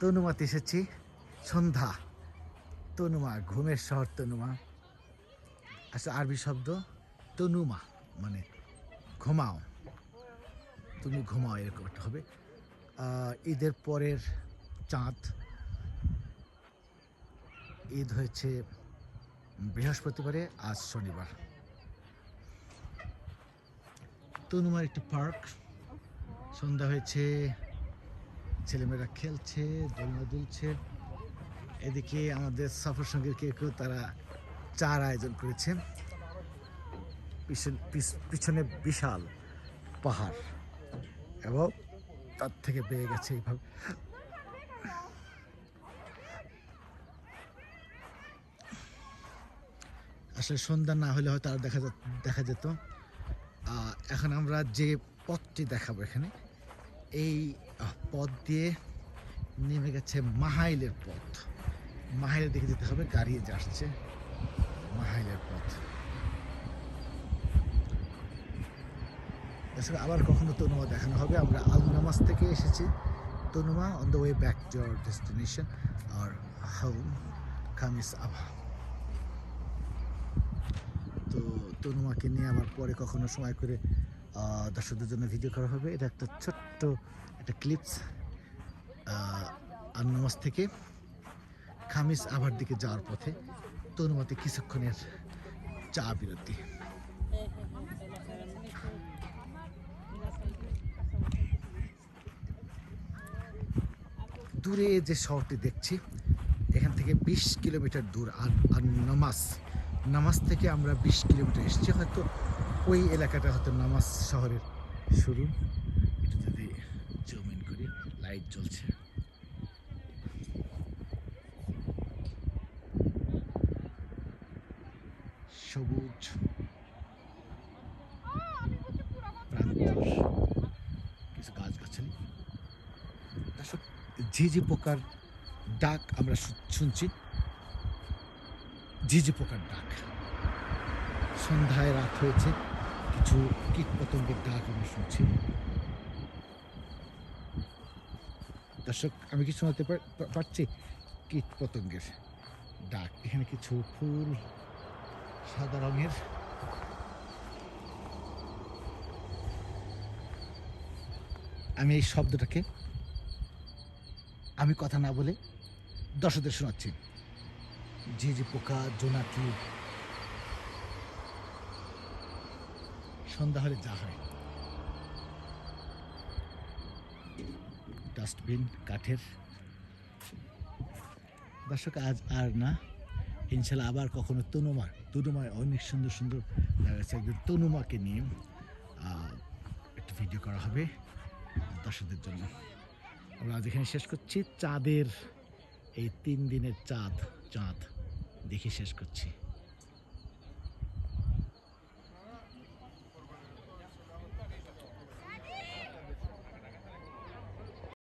তনুমাতে এসেছি। সন্ধ্যা, তনুমা, ঘুমের শহর তনুমা। আসলে আরবি শব্দ তনুমা মানে ঘুমাও, তুমি ঘুমাও, এরকম একটা হবে। ঈদের পরের চাঁদ। ঈদ হয়েছে বৃহস্পতিবারে, আজ শনিবার। তনুমার একটি পার্ক, সন্ধ্যা হয়েছে, ছেলেমেয়েরা খেলছে, দোলনা দুলছে। এদিকে আমাদের সফর সঙ্গীর কেউ কেউ তারা চার আয়োজন করেছে। পিছনে বিশাল পাহাড় এবং তার থেকে বেয়ে গেছে এইভাবে। আসলে সন্ধ্যা না হলে হয়তো আর দেখা যেত। এখন আমরা যে পথটি দেখাবো এখানে, এই পথ দিয়ে নেমে গেছে মাহাইলের পথ। মাহাইলের দিকে যেতে হবে, গাড়ি যে আসছে, মাহাইলের পথ। এছাড়া আবার কখনো তনুমা দেখানো হবে। আমরা আল নামাজ থেকে এসেছি Tanuma, on the way back to our destination আর হোম খামিস আভা। তো তনুমাকে নিয়ে আবার পরে কখনো সময় করে দর্শকদের জন্য ভিডিও করা হবে। এটা একটা ছোট্ট একটা ক্লিপস আল নামাজ থেকে খামিস আভার দিকে যাওয়ার পথে তনুমাতে কিছুক্ষণের চা বিরতি। দূরে যে শহরটি দেখছি, এখান থেকে 20 কিলোমিটার দূর। আর নামাজ থেকে আমরা 20 কিলোমিটার এসেছি। হয়তো ওই এলাকাটা হয়তো নামাজ শহরের শুরু। এটা যদি জুম ইন করি, লাইট জ্বলছে। সবুজ প্রান্তর, কিছু গাছগাছালি। দর্শক, ঝিঝি পোকার ডাক আমরা শুনছি। ঝিঝি পোকার ডাক, সন্ধ্যায় রাত হয়েছে, কিছু কীট পতঙ্গের ডাক আমরা শুনছি। দর্শক, আমি কি শোনাতে পারছি কীট পতঙ্গের ডাক? এখানে কিছু ফুল সাদা রঙের। আমি এই শব্দটাকে, আমি কথা না বলে দর্শকদের শোনাচ্ছি। ঝিঝি পোকা, জোনাকি, সন্ধ্যা হলে যা হয়। ডাস্টবিন কাঠের। দর্শক, আজ আর না, ইনশাল্লাহ আবার কখনো তনুমায় অনেক সুন্দর সুন্দর আছে, একজন তনুমাকে নিয়ে একটা ভিডিও করা হবে দর্শকদের জন্য। আমরা আজ এখানে শেষ করছি। চাঁদের এই 3 দিনের চাঁদ দেখে শেষ করছি।